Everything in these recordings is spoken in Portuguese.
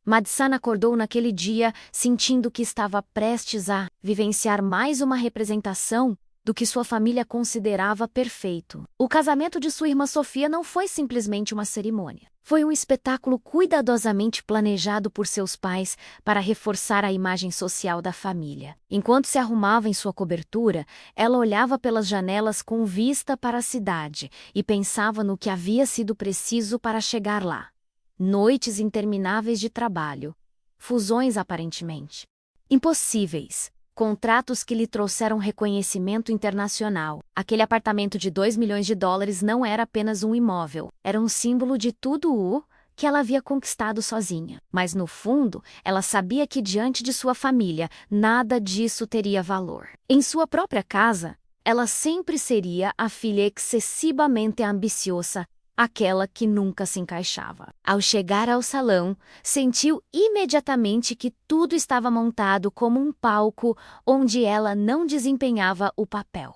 Madison acordou naquele dia sentindo que estava prestes a vivenciar mais uma representação do que sua família considerava perfeito. O casamento de sua irmã Sofia não foi simplesmente uma cerimônia. Foi um espetáculo cuidadosamente planejado por seus pais para reforçar a imagem social da família. Enquanto se arrumava em sua cobertura, ela olhava pelas janelas com vista para a cidade e pensava no que havia sido preciso para chegar lá. Noites intermináveis de trabalho, fusões aparentemente impossíveis, contratos que lhe trouxeram reconhecimento internacional. Aquele apartamento de $2 milhões não era apenas um imóvel, era um símbolo de tudo o que ela havia conquistado sozinha. Mas no fundo, ela sabia que diante de sua família, nada disso teria valor. Em sua própria casa, ela sempre seria a filha excessivamente ambiciosa, aquela que nunca se encaixava. Ao chegar ao salão, sentiu imediatamente que tudo estava montado como um palco onde ela não desempenhava o papel.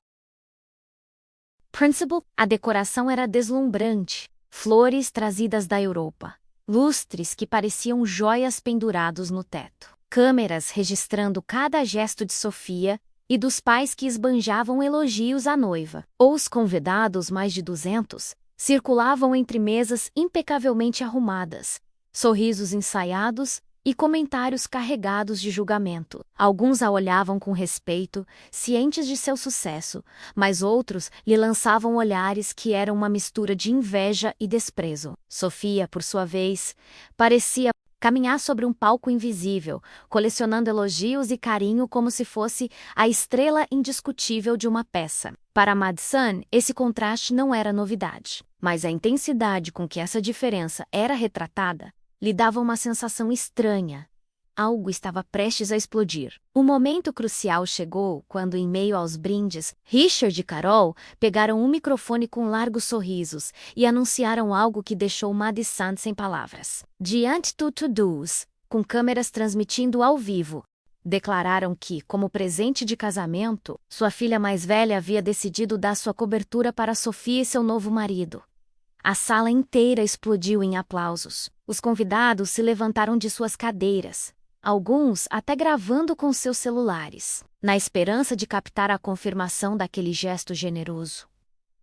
Principal, a decoração era deslumbrante. Flores trazidas da Europa, lustres que pareciam joias pendurados no teto, câmeras registrando cada gesto de Sofia e dos pais que esbanjavam elogios à noiva. Os convidados, mais de 200, circulavam entre mesas impecavelmente arrumadas, sorrisos ensaiados e comentários carregados de julgamento. Alguns a olhavam com respeito, cientes de seu sucesso, mas outros lhe lançavam olhares que eram uma mistura de inveja e desprezo. Sofia, por sua vez, parecia caminhar sobre um palco invisível, colecionando elogios e carinho como se fosse a estrela indiscutível de uma peça. Para Madison, esse contraste não era novidade, mas a intensidade com que essa diferença era retratada lhe dava uma sensação estranha. Algo estava prestes a explodir. O momento crucial chegou quando, em meio aos brindes, Richard e Carol pegaram um microfone com largos sorrisos e anunciaram algo que deixou Madison sem palavras. Diante do to-dos, com câmeras transmitindo ao vivo, declararam que, como presente de casamento, sua filha mais velha havia decidido dar sua cobertura para Sofia e seu novo marido. A sala inteira explodiu em aplausos. Os convidados se levantaram de suas cadeiras, alguns até gravando com seus celulares, na esperança de captar a confirmação daquele gesto generoso.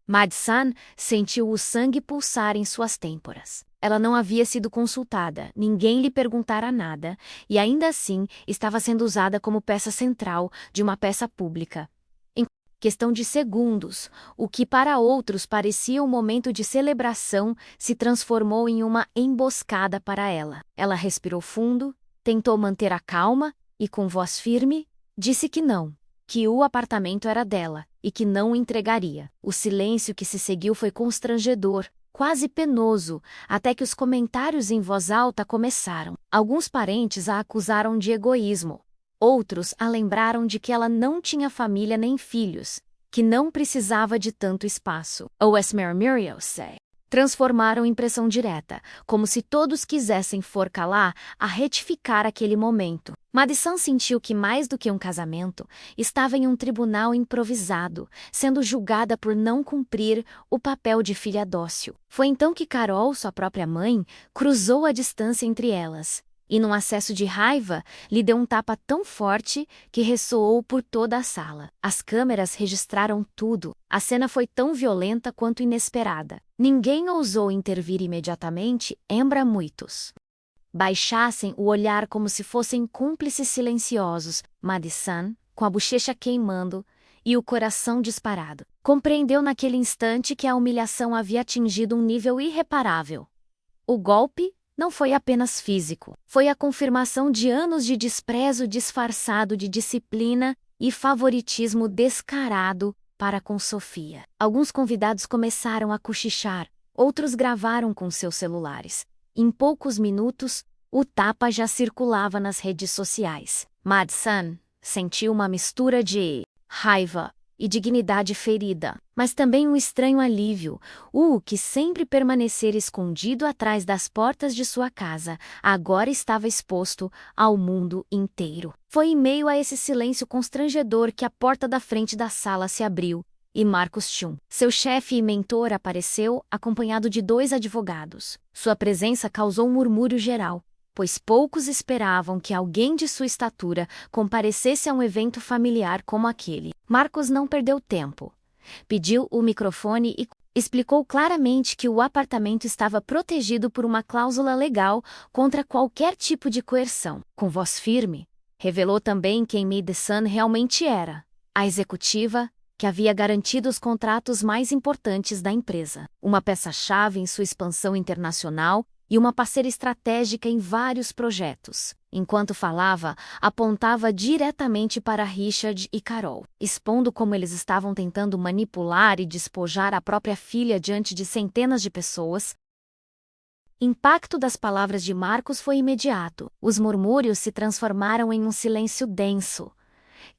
Madison sentiu o sangue pulsar em suas têmporas. Ela não havia sido consultada, ninguém lhe perguntara nada, e ainda assim estava sendo usada como peça central de uma peça pública. Em questão de segundos, o que para outros parecia um momento de celebração se transformou em uma emboscada para ela. Ela respirou fundo, tentou manter a calma e, com voz firme, disse que não, que o apartamento era dela e que não o entregaria. O silêncio que se seguiu foi constrangedor, quase penoso, até que os comentários em voz alta começaram. Alguns parentes a acusaram de egoísmo. Outros a lembraram de que ela não tinha família nem filhos, que não precisava de tanto espaço. Os Muriels transformaram em pressão direta, como se todos quisessem forcar-la a retificar aquele momento. Madison sentiu que, mais do que um casamento, estava em um tribunal improvisado, sendo julgada por não cumprir o papel de filha dócil. Foi então que Carol, sua própria mãe, cruzou a distância entre elas, e num acesso de raiva, lhe deu um tapa tão forte que ressoou por toda a sala. As câmeras registraram tudo. A cena foi tão violenta quanto inesperada. Ninguém ousou intervir imediatamente, embora muitos baixassem o olhar como se fossem cúmplices silenciosos. Madison, com a bochecha queimando e o coração disparado, compreendeu naquele instante que a humilhação havia atingido um nível irreparável. O golpe não foi apenas físico, foi a confirmação de anos de desprezo disfarçado de disciplina e favoritismo descarado para com Sofia. Alguns convidados começaram a cochichar, outros gravaram com seus celulares. Em poucos minutos, o tapa já circulava nas redes sociais. Madison sentiu uma mistura de raiva e dignidade ferida, mas também um estranho alívio. O que sempre permanecera escondido atrás das portas de sua casa, agora estava exposto ao mundo inteiro. Foi em meio a esse silêncio constrangedor que a porta da frente da sala se abriu, e Marcus Chun, seu chefe e mentor, apareceu, acompanhado de 2 advogados. Sua presença causou um murmúrio geral. pois poucos esperavam que alguém de sua estatura comparecesse a um evento familiar como aquele. Marcos não perdeu tempo. Pediu o microfone e explicou claramente que o apartamento estava protegido por uma cláusula legal contra qualquer tipo de coerção. Com voz firme, revelou também quem Madison realmente era: a executiva que havia garantido os contratos mais importantes da empresa, uma peça-chave em sua expansão internacional e uma parceira estratégica em vários projetos. Enquanto falava, apontava diretamente para Richard e Carol, expondo como eles estavam tentando manipular e despojar a própria filha diante de centenas de pessoas. O impacto das palavras de Marcos foi imediato. Os murmúrios se transformaram em um silêncio denso,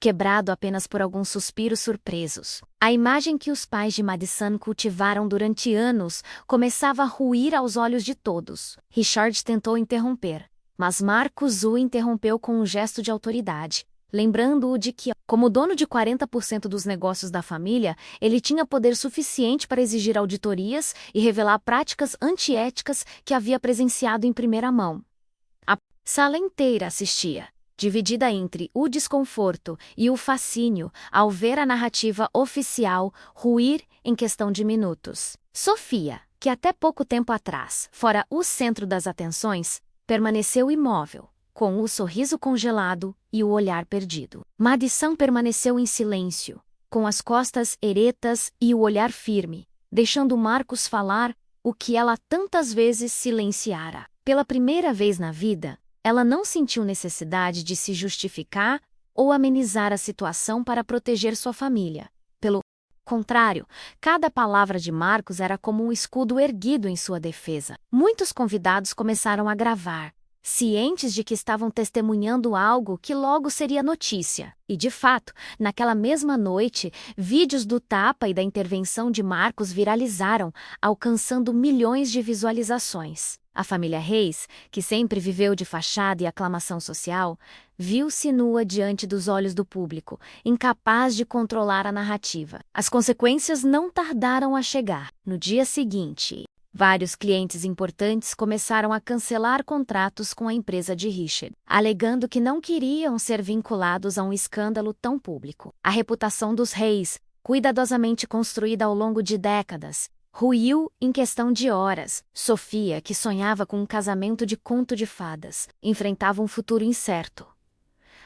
quebrado apenas por alguns suspiros surpresos. A imagem que os pais de Madison cultivaram durante anos começava a ruir aos olhos de todos. Richard tentou interromper, mas Marcos o interrompeu com um gesto de autoridade, lembrando-o de que, como dono de 40% dos negócios da família, ele tinha poder suficiente para exigir auditorias e revelar práticas antiéticas que havia presenciado em primeira mão. A sala inteira assistia, dividida entre o desconforto e o fascínio ao ver a narrativa oficial ruir em questão de minutos. Sofia, que até pouco tempo atrás fora o centro das atenções, permaneceu imóvel, com o sorriso congelado e o olhar perdido. Madison permaneceu em silêncio, com as costas eretas e o olhar firme, deixando Marcos falar o que ela tantas vezes silenciara. Pela primeira vez na vida, ela não sentiu necessidade de se justificar ou amenizar a situação para proteger sua família. Pelo contrário, cada palavra de Marcos era como um escudo erguido em sua defesa. Muitos convidados começaram a gravar, cientes de que estavam testemunhando algo que logo seria notícia. E, de fato, naquela mesma noite, vídeos do tapa e da intervenção de Marcos viralizaram, alcançando milhões de visualizações. A família Reis, que sempre viveu de fachada e aclamação social, viu-se nua diante dos olhos do público, incapaz de controlar a narrativa. As consequências não tardaram a chegar. No dia seguinte, vários clientes importantes começaram a cancelar contratos com a empresa de Richard, alegando que não queriam ser vinculados a um escândalo tão público. A reputação dos Reis, cuidadosamente construída ao longo de décadas, ruiu em questão de horas. Sofia, que sonhava com um casamento de conto de fadas, enfrentava um futuro incerto.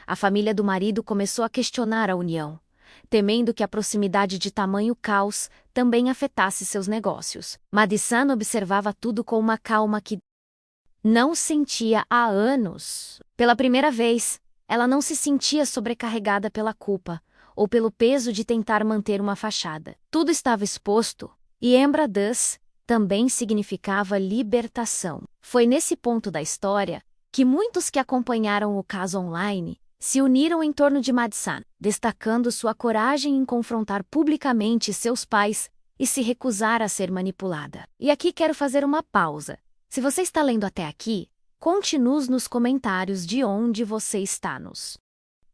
A família do marido começou a questionar a união, temendo que a proximidade de tamanho caos também afetasse seus negócios. Madison observava tudo com uma calma que não sentia há anos. Pela primeira vez, ela não se sentia sobrecarregada pela culpa ou pelo peso de tentar manter uma fachada. Tudo estava exposto, e embradas também significava libertação. Foi nesse ponto da história que muitos que acompanharam o caso online se uniram em torno de Madison, destacando sua coragem em confrontar publicamente seus pais e se recusar a ser manipulada. E aqui quero fazer uma pausa. Se você está lendo até aqui, conte-nos nos comentários de onde você está nos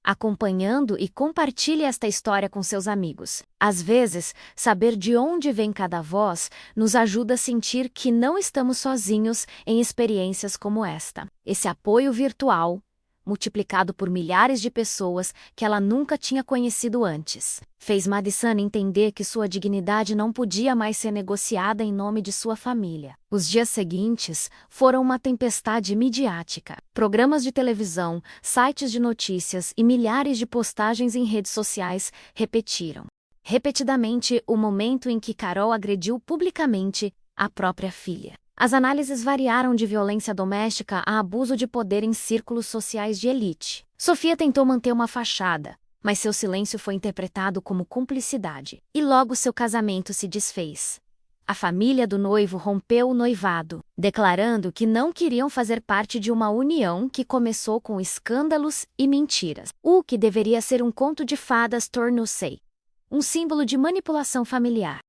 acompanhando e compartilhe esta história com seus amigos. Às vezes, saber de onde vem cada voz nos ajuda a sentir que não estamos sozinhos em experiências como esta. Esse apoio virtual, multiplicado por milhares de pessoas que ela nunca tinha conhecido antes, fez Madison entender que sua dignidade não podia mais ser negociada em nome de sua família. Os dias seguintes foram uma tempestade midiática. Programas de televisão, sites de notícias e milhares de postagens em redes sociais repetiram repetidamente o momento em que Carol agrediu publicamente a própria filha. As análises variaram de violência doméstica a abuso de poder em círculos sociais de elite. Sofia tentou manter uma fachada, mas seu silêncio foi interpretado como cumplicidade. E logo seu casamento se desfez. A família do noivo rompeu o noivado, declarando que não queriam fazer parte de uma união que começou com escândalos e mentiras. O que deveria ser um conto de fadas tornou-se um símbolo de manipulação familiar,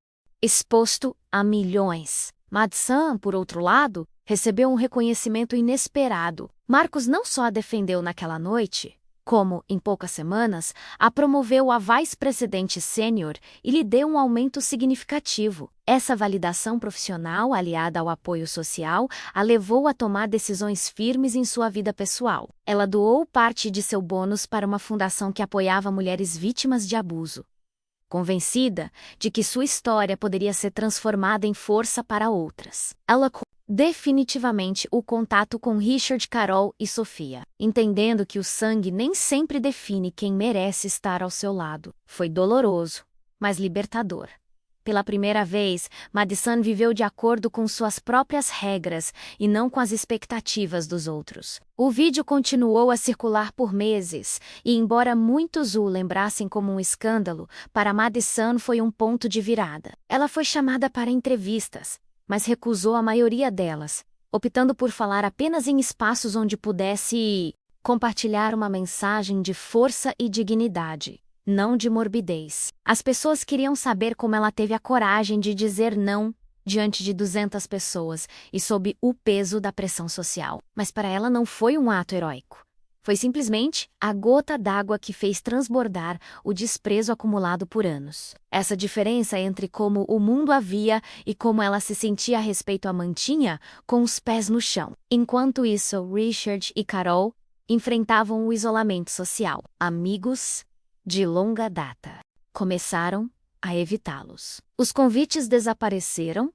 exposto a milhões. Madison, por outro lado, recebeu um reconhecimento inesperado. Marcos não só a defendeu naquela noite, como, em poucas semanas, a promoveu a vice-presidente sênior e lhe deu um aumento significativo. Essa validação profissional, aliada ao apoio social, a levou a tomar decisões firmes em sua vida pessoal. Ela doou parte de seu bônus para uma fundação que apoiava mulheres vítimas de abuso, convencida de que sua história poderia ser transformada em força para outras. Ela definitivamente o contato com Richard, Carol e Sofia, entendendo que o sangue nem sempre define quem merece estar ao seu lado. Foi doloroso, mas libertador. Pela primeira vez, Madison viveu de acordo com suas próprias regras e não com as expectativas dos outros. O vídeo continuou a circular por meses e, embora muitos o lembrassem como um escândalo, para Madison foi um ponto de virada. Ela foi chamada para entrevistas, mas recusou a maioria delas, optando por falar apenas em espaços onde pudesse compartilhar uma mensagem de força e dignidade, não de morbidez. As pessoas queriam saber como ela teve a coragem de dizer não diante de 200 pessoas e sob o peso da pressão social. Mas para ela não foi um ato heróico. Foi simplesmente a gota d'água que fez transbordar o desprezo acumulado por anos. Essa diferença entre como o mundo a via e como ela se sentia a respeito a mantinha com os pés no chão. Enquanto isso, Richard e Carol enfrentavam o isolamento social. Amigos de longa data começaram a evitá-los. Os convites desapareceram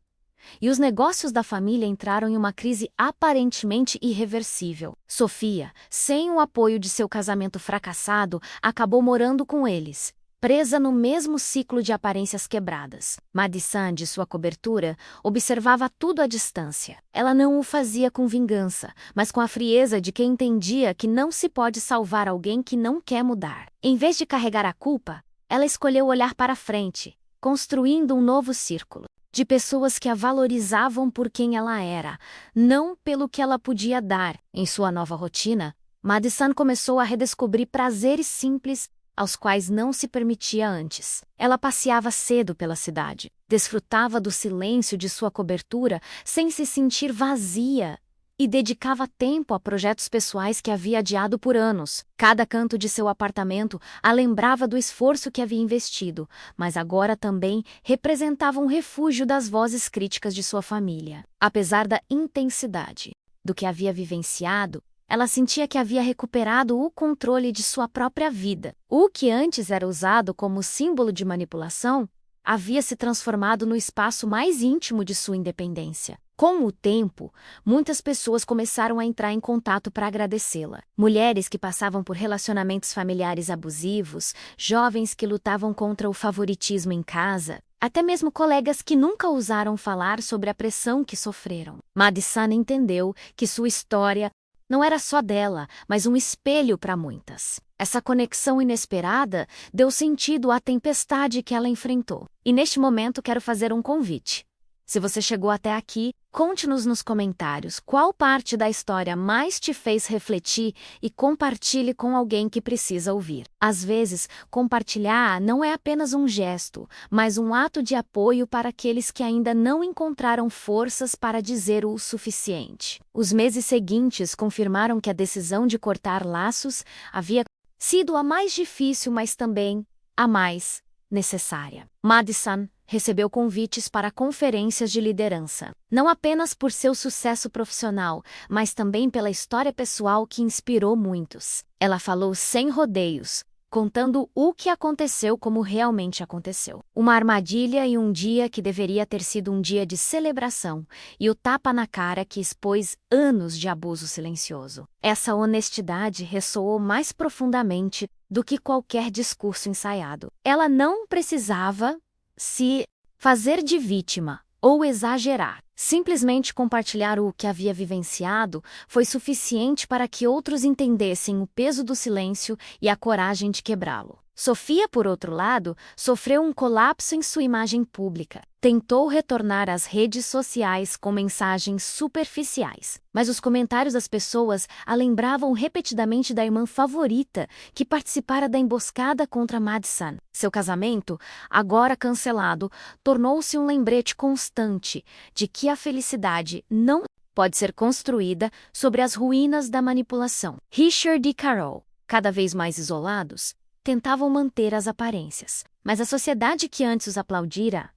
e os negócios da família entraram em uma crise aparentemente irreversível. Sofia, sem o apoio de seu casamento fracassado, acabou morando com eles, presa no mesmo ciclo de aparências quebradas. Madison, de sua cobertura, observava tudo à distância. Ela não o fazia com vingança, mas com a frieza de quem entendia que não se pode salvar alguém que não quer mudar. Em vez de carregar a culpa, ela escolheu olhar para frente, construindo um novo círculo de pessoas que a valorizavam por quem ela era, não pelo que ela podia dar. Em sua nova rotina, Madison começou a redescobrir prazeres simples aos quais não se permitia antes. Ela passeava cedo pela cidade, desfrutava do silêncio de sua cobertura sem se sentir vazia e dedicava tempo a projetos pessoais que havia adiado por anos. Cada canto de seu apartamento a lembrava do esforço que havia investido, mas agora também representava um refúgio das vozes críticas de sua família. Apesar da intensidade do que havia vivenciado, ela sentia que havia recuperado o controle de sua própria vida. O que antes era usado como símbolo de manipulação havia se transformado no espaço mais íntimo de sua independência. Com o tempo, muitas pessoas começaram a entrar em contato para agradecê-la. Mulheres que passavam por relacionamentos familiares abusivos, jovens que lutavam contra o favoritismo em casa, até mesmo colegas que nunca ousaram falar sobre a pressão que sofreram. Madison entendeu que sua história não era só dela, mas um espelho para muitas. Essa conexão inesperada deu sentido à tempestade que ela enfrentou. E neste momento quero fazer um convite. Se você chegou até aqui, conte-nos nos comentários qual parte da história mais te fez refletir e compartilhe com alguém que precisa ouvir. Às vezes, compartilhar não é apenas um gesto, mas um ato de apoio para aqueles que ainda não encontraram forças para dizer o suficiente. Os meses seguintes confirmaram que a decisão de cortar laços havia sido a mais difícil, mas também a mais necessária. Madison recebeu convites para conferências de liderança, não apenas por seu sucesso profissional, mas também pela história pessoal que inspirou muitos. Ela falou sem rodeios, contando o que aconteceu como realmente aconteceu. Uma armadilha e um dia que deveria ter sido um dia de celebração, e o tapa na cara que expôs anos de abuso silencioso. Essa honestidade ressoou mais profundamente do que qualquer discurso ensaiado. Ela não precisava se fazer de vítima ou exagerar. Simplesmente compartilhar o que havia vivenciado foi suficiente para que outros entendessem o peso do silêncio e a coragem de quebrá-lo. Sofia, por outro lado, sofreu um colapso em sua imagem pública. Tentou retornar às redes sociais com mensagens superficiais, mas os comentários das pessoas a lembravam repetidamente da irmã favorita que participara da emboscada contra Madison. Seu casamento, agora cancelado, tornou-se um lembrete constante de que a felicidade não pode ser construída sobre as ruínas da manipulação. Richard e Carol cada vez mais isolados, tentavam manter as aparências. Mas a sociedade que antes os aplaudira,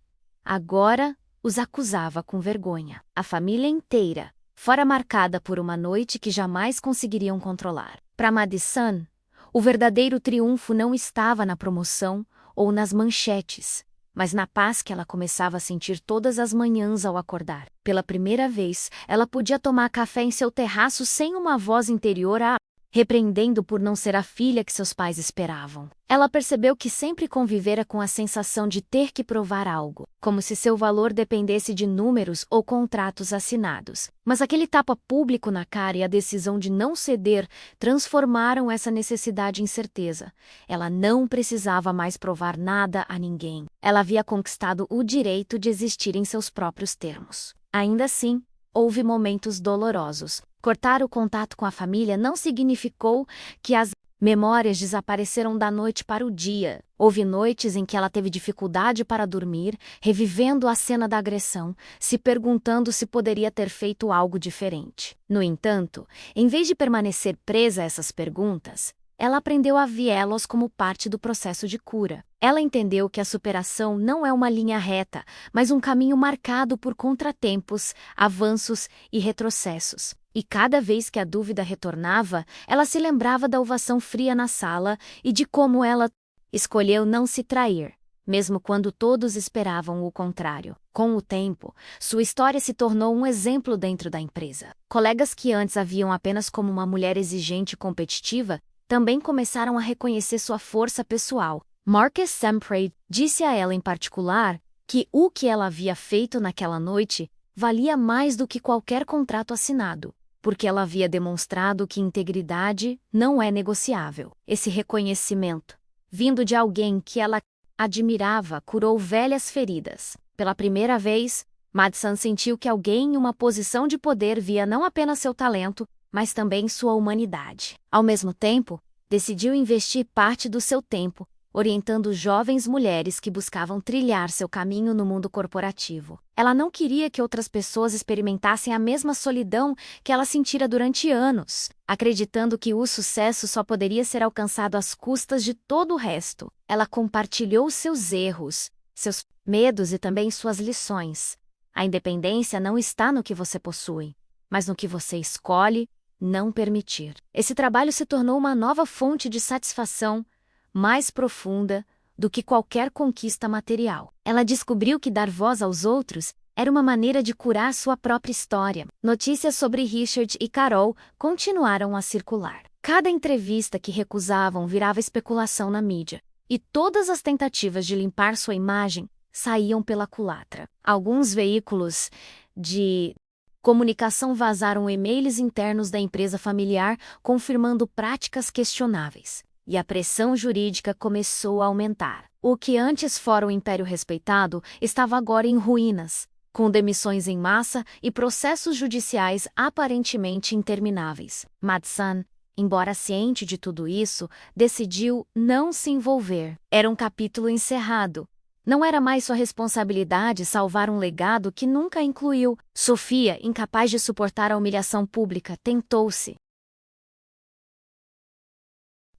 agora os acusava com vergonha. A família inteira fora marcada por uma noite que jamais conseguiriam controlar. Para Madison, o verdadeiro triunfo não estava na promoção ou nas manchetes, mas na paz que ela começava a sentir todas as manhãs ao acordar. Pela primeira vez, ela podia tomar café em seu terraço sem uma voz interior a repreendendo por não ser a filha que seus pais esperavam. Ela percebeu que sempre convivera com a sensação de ter que provar algo, como se seu valor dependesse de números ou contratos assinados. Mas aquele tapa público na cara e a decisão de não ceder transformaram essa necessidade em certeza. Ela não precisava mais provar nada a ninguém. Ela havia conquistado o direito de existir em seus próprios termos. Ainda assim, houve momentos dolorosos. Cortar o contato com a família não significou que as memórias desapareceram da noite para o dia. Houve noites em que ela teve dificuldade para dormir, revivendo a cena da agressão, se perguntando se poderia ter feito algo diferente. No entanto, em vez de permanecer presa a essas perguntas, ela aprendeu a vê-las como parte do processo de cura. Ela entendeu que a superação não é uma linha reta, mas um caminho marcado por contratempos, avanços e retrocessos. E cada vez que a dúvida retornava, ela se lembrava da ovação fria na sala e de como ela escolheu não se trair, mesmo quando todos esperavam o contrário. Com o tempo, sua história se tornou um exemplo dentro da empresa. Colegas que antes a viam apenas como uma mulher exigente e competitiva, também começaram a reconhecer sua força pessoal. Marcus Sempre disse a ela em particular que o que ela havia feito naquela noite valia mais do que qualquer contrato assinado, porque ela havia demonstrado que integridade não é negociável. Esse reconhecimento, vindo de alguém que ela admirava, curou velhas feridas. Pela primeira vez, Madison sentiu que alguém em uma posição de poder via não apenas seu talento, mas também sua humanidade. Ao mesmo tempo, decidiu investir parte do seu tempo orientando jovens mulheres que buscavam trilhar seu caminho no mundo corporativo. Ela não queria que outras pessoas experimentassem a mesma solidão que ela sentira durante anos, acreditando que o sucesso só poderia ser alcançado às custas de todo o resto. Ela compartilhou seus erros, seus medos e também suas lições. A independência não está no que você possui, mas no que você escolhe não permitir. Esse trabalho se tornou uma nova fonte de satisfação, mais profunda do que qualquer conquista material. Ela descobriu que dar voz aos outros era uma maneira de curar sua própria história. Notícias sobre Richard e Carol continuaram a circular. Cada entrevista que recusavam virava especulação na mídia, e todas as tentativas de limpar sua imagem saíam pela culatra. Alguns veículos de comunicação vazaram e-mails internos da empresa familiar confirmando práticas questionáveis. E a pressão jurídica começou a aumentar. O que antes fora um império respeitado estava agora em ruínas, com demissões em massa e processos judiciais aparentemente intermináveis. Madison, embora ciente de tudo isso, decidiu não se envolver. Era um capítulo encerrado. Não era mais sua responsabilidade salvar um legado que nunca incluiu. Sofia, incapaz de suportar a humilhação pública, tentou-se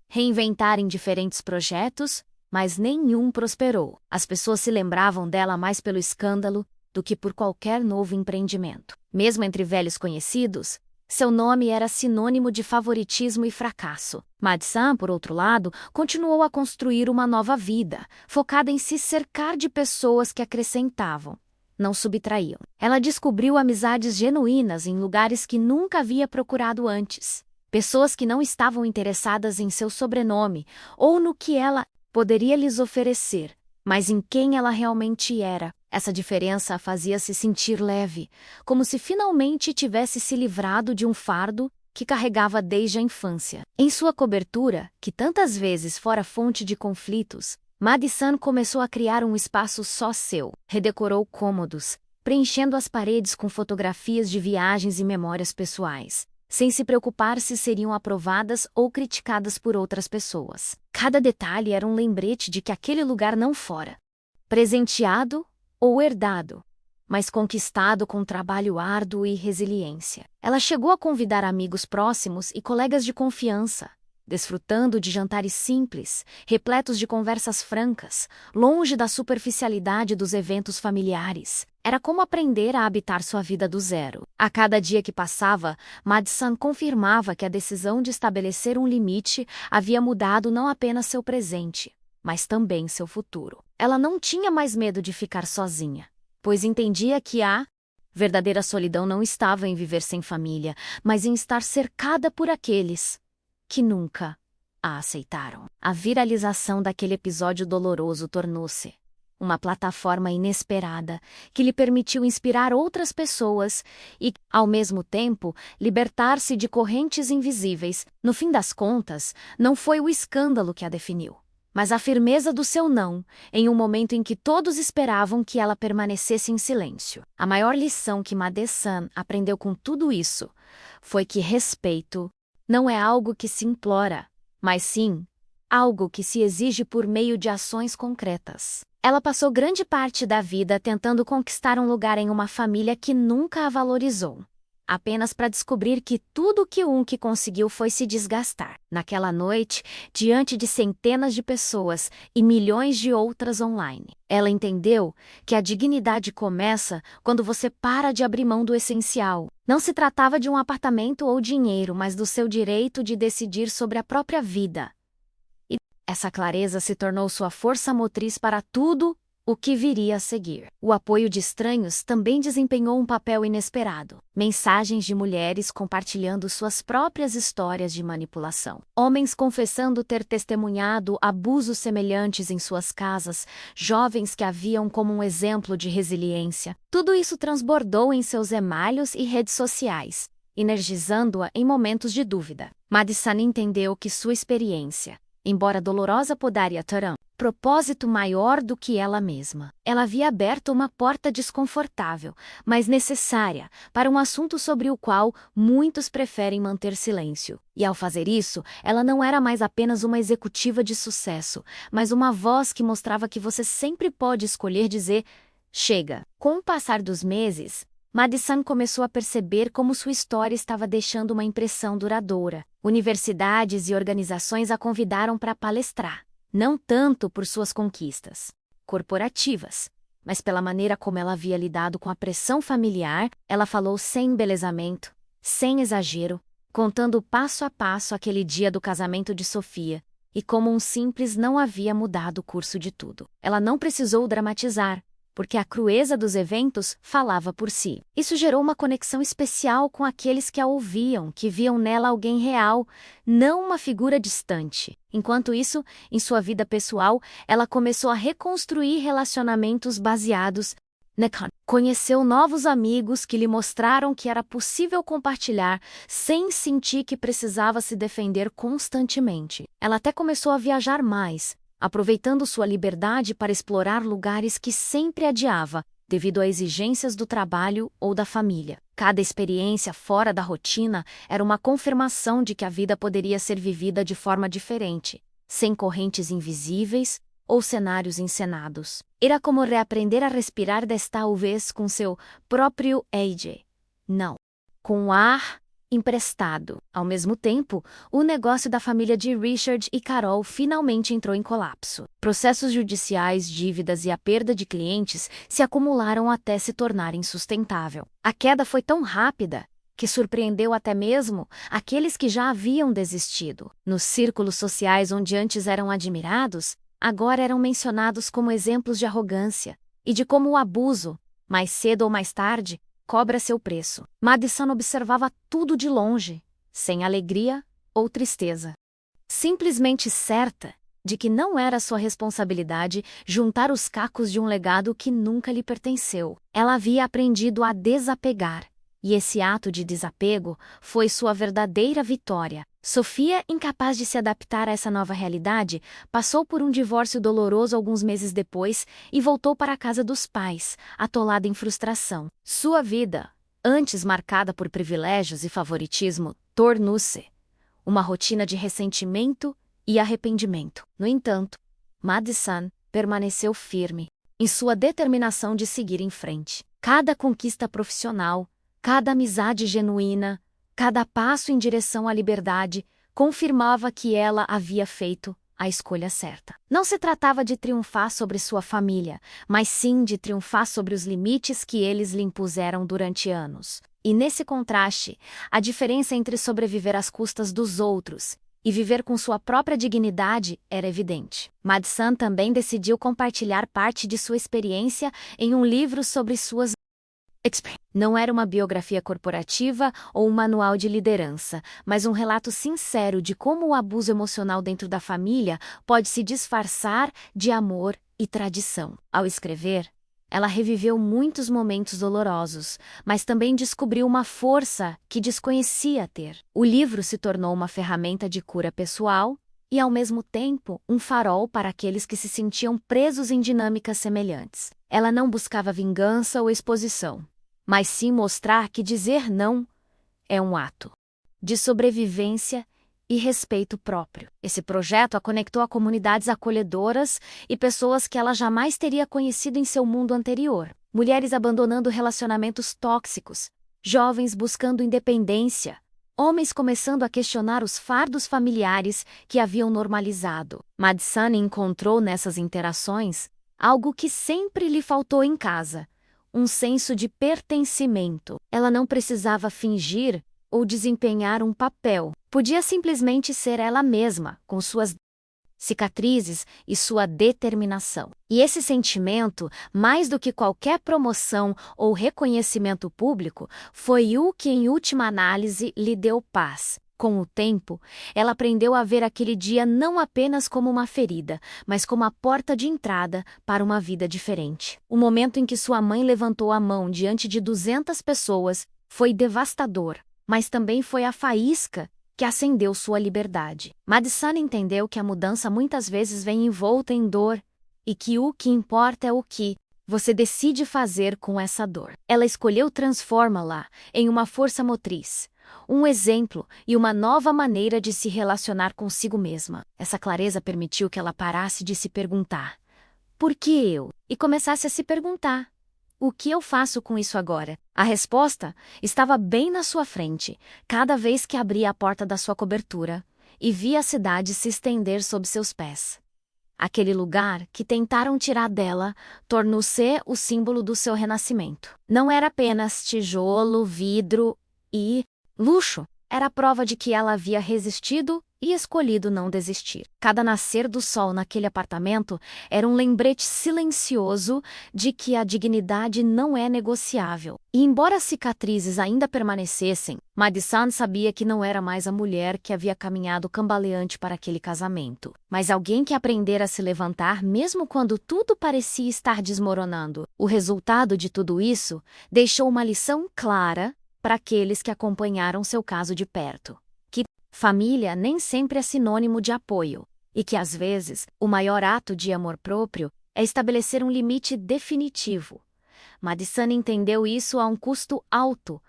reinventar em diferentes projetos, mas nenhum prosperou. As pessoas se lembravam dela mais pelo escândalo do que por qualquer novo empreendimento. Mesmo entre velhos conhecidos, seu nome era sinônimo de favoritismo e fracasso. Madison, por outro lado, continuou a construir uma nova vida, focada em se cercar de pessoas que acrescentavam, não subtraíam. Ela descobriu amizades genuínas em lugares que nunca havia procurado antes. Pessoas que não estavam interessadas em seu sobrenome ou no que ela poderia lhes oferecer, mas em quem ela realmente era. Essa diferença a fazia se sentir leve, como se finalmente tivesse se livrado de um fardo que carregava desde a infância. Em sua cobertura, que tantas vezes fora fonte de conflitos, Madison começou a criar um espaço só seu. Redecorou cômodos, preenchendo as paredes com fotografias de viagens e memórias pessoais, sem se preocupar se seriam aprovadas ou criticadas por outras pessoas. Cada detalhe era um lembrete de que aquele lugar não fora presenteado ou herdado, mas conquistado com trabalho árduo e resiliência. Ela chegou a convidar amigos próximos e colegas de confiança, desfrutando de jantares simples, repletos de conversas francas, longe da superficialidade dos eventos familiares. Era como aprender a habitar sua vida do zero. A cada dia que passava, Madison confirmava que a decisão de estabelecer um limite havia mudado não apenas seu presente, mas também seu futuro. Ela não tinha mais medo de ficar sozinha, pois entendia que a verdadeira solidão não estava em viver sem família, mas em estar cercada por aqueles que nunca a aceitaram. A viralização daquele episódio doloroso tornou-se uma plataforma inesperada que lhe permitiu inspirar outras pessoas e, ao mesmo tempo, libertar-se de correntes invisíveis. No fim das contas, não foi o escândalo que a definiu, mas a firmeza do seu não, em um momento em que todos esperavam que ela permanecesse em silêncio. A maior lição que Madison aprendeu com tudo isso foi que respeito não é algo que se implora, mas sim algo que se exige por meio de ações concretas. Ela passou grande parte da vida tentando conquistar um lugar em uma família que nunca a valorizou, apenas para descobrir que tudo o que conseguiu foi se desgastar. Naquela noite, diante de centenas de pessoas e milhões de outras online, ela entendeu que a dignidade começa quando você para de abrir mão do essencial. Não se tratava de um apartamento ou dinheiro, mas do seu direito de decidir sobre a própria vida. E essa clareza se tornou sua força motriz para tudo o que viria a seguir. O apoio de estranhos também desempenhou um papel inesperado. Mensagens de mulheres compartilhando suas próprias histórias de manipulação. Homens confessando ter testemunhado abusos semelhantes em suas casas, jovens que a viam como um exemplo de resiliência. Tudo isso transbordou em seus e-mails e redes sociais, energizando-a em momentos de dúvida. Madison entendeu que sua experiência, embora dolorosa, poderia ter um propósito maior do que ela mesma. Ela havia aberto uma porta desconfortável, mas necessária, para um assunto sobre o qual muitos preferem manter silêncio. E ao fazer isso, ela não era mais apenas uma executiva de sucesso, mas uma voz que mostrava que você sempre pode escolher dizer chega. Com o passar dos meses, Madison começou a perceber como sua história estava deixando uma impressão duradoura. Universidades e organizações a convidaram para palestrar, não tanto por suas conquistas corporativas, mas pela maneira como ela havia lidado com a pressão familiar. Ela falou sem embelezamento, sem exagero, contando passo a passo aquele dia do casamento de Sofia, e como um simples não havia mudado o curso de tudo. Ela não precisou dramatizar, porque a crueza dos eventos falava por si. Isso gerou uma conexão especial com aqueles que a ouviam, que viam nela alguém real, não uma figura distante. Enquanto isso, em sua vida pessoal, ela começou a reconstruir relacionamentos baseados na conheceu novos amigos que lhe mostraram que era possível compartilhar sem sentir que precisava se defender constantemente. Ela até começou a viajar mais, aproveitando sua liberdade para explorar lugares que sempre adiava, devido a exigências do trabalho ou da família. Cada experiência fora da rotina era uma confirmação de que a vida poderia ser vivida de forma diferente, sem correntes invisíveis ou cenários encenados. Era como reaprender a respirar desta vez com seu próprio AJ. Não, com o ar emprestado. Ao mesmo tempo, o negócio da família de Richard e Carol finalmente entrou em colapso. Processos judiciais, dívidas e a perda de clientes se acumularam até se tornar insustentável. A queda foi tão rápida que surpreendeu até mesmo aqueles que já haviam desistido. Nos círculos sociais onde antes eram admirados, agora eram mencionados como exemplos de arrogância e de como o abuso, mais cedo ou mais tarde, cobra seu preço. Madison observava tudo de longe, sem alegria ou tristeza. Simplesmente certa de que não era sua responsabilidade juntar os cacos de um legado que nunca lhe pertenceu. Ela havia aprendido a desapegar, e esse ato de desapego foi sua verdadeira vitória. Sofia, incapaz de se adaptar a essa nova realidade, passou por um divórcio doloroso alguns meses depois e voltou para a casa dos pais, atolada em frustração. Sua vida, antes marcada por privilégios e favoritismo, tornou-se uma rotina de ressentimento e arrependimento. No entanto, Madison permaneceu firme em sua determinação de seguir em frente. Cada conquista profissional, cada amizade genuína, cada passo em direção à liberdade confirmava que ela havia feito a escolha certa. Não se tratava de triunfar sobre sua família, mas sim de triunfar sobre os limites que eles lhe impuseram durante anos. E nesse contraste, a diferença entre sobreviver às custas dos outros e viver com sua própria dignidade era evidente. Madison também decidiu compartilhar parte de sua experiência em um livro sobre suas não era uma biografia corporativa ou um manual de liderança, mas um relato sincero de como o abuso emocional dentro da família pode se disfarçar de amor e tradição. Ao escrever, ela reviveu muitos momentos dolorosos, mas também descobriu uma força que desconhecia ter. O livro se tornou uma ferramenta de cura pessoal e, ao mesmo tempo, um farol para aqueles que se sentiam presos em dinâmicas semelhantes. Ela não buscava vingança ou exposição, mas sim mostrar que dizer não é um ato de sobrevivência e respeito próprio. Esse projeto a conectou a comunidades acolhedoras e pessoas que ela jamais teria conhecido em seu mundo anterior. Mulheres abandonando relacionamentos tóxicos, jovens buscando independência, homens começando a questionar os fardos familiares que haviam normalizado. Madison encontrou nessas interações algo que sempre lhe faltou em casa: um senso de pertencimento. Ela não precisava fingir ou desempenhar um papel. Podia simplesmente ser ela mesma, com suas cicatrizes e sua determinação. E esse sentimento, mais do que qualquer promoção ou reconhecimento público, foi o que, em última análise, lhe deu paz. Com o tempo, ela aprendeu a ver aquele dia não apenas como uma ferida, mas como a porta de entrada para uma vida diferente. O momento em que sua mãe levantou a mão diante de 200 pessoas foi devastador, mas também foi a faísca que acendeu sua liberdade. Madison entendeu que a mudança muitas vezes vem envolta em dor e que o que importa é o que você decide fazer com essa dor. Ela escolheu transformá-la em uma força motriz, um exemplo e uma nova maneira de se relacionar consigo mesma. Essa clareza permitiu que ela parasse de se perguntar: por que eu? E começasse a se perguntar: o que eu faço com isso agora? A resposta estava bem na sua frente, cada vez que abria a porta da sua cobertura e via a cidade se estender sob seus pés. Aquele lugar que tentaram tirar dela tornou-se o símbolo do seu renascimento. Não era apenas tijolo, vidro e luxo. Era a prova de que ela havia resistido e escolhido não desistir. Cada nascer do sol naquele apartamento era um lembrete silencioso de que a dignidade não é negociável. E embora as cicatrizes ainda permanecessem, Madison sabia que não era mais a mulher que havia caminhado cambaleante para aquele casamento, mas alguém que aprendera a se levantar mesmo quando tudo parecia estar desmoronando. O resultado de tudo isso deixou uma lição clara para aqueles que acompanharam seu caso de perto: que família nem sempre é sinônimo de apoio, e que às vezes o maior ato de amor próprio é estabelecer um limite definitivo. Madison entendeu isso a um custo alto,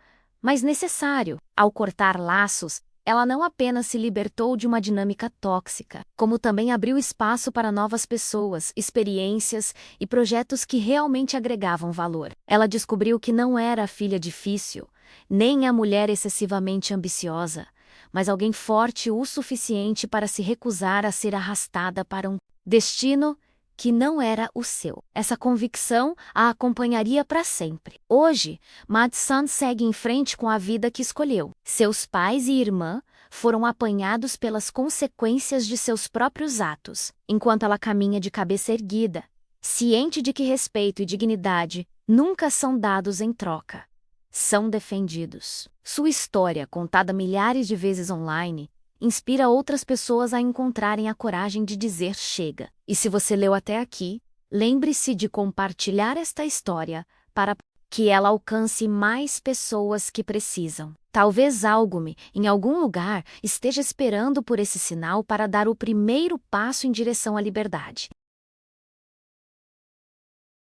mas necessário. Ao cortar laços, ela não apenas se libertou de uma dinâmica tóxica, como também abriu espaço para novas pessoas, experiências e projetos que realmente agregavam valor. Ela descobriu que não era a filha difícil, nem a mulher excessivamente ambiciosa, mas alguém forte o suficiente para se recusar a ser arrastada para um destino que não era o seu. Essa convicção a acompanharia para sempre. Hoje, Madison segue em frente com a vida que escolheu. Seus pais e irmã foram apanhados pelas consequências de seus próprios atos, enquanto ela caminha de cabeça erguida, ciente de que respeito e dignidade nunca são dados em troca. São defendidos. Sua história, contada milhares de vezes online, inspira outras pessoas a encontrarem a coragem de dizer chega. E se você leu até aqui, lembre-se de compartilhar esta história para que ela alcance mais pessoas que precisam. Talvez algo em algum lugar esteja esperando por esse sinal para dar o primeiro passo em direção à liberdade.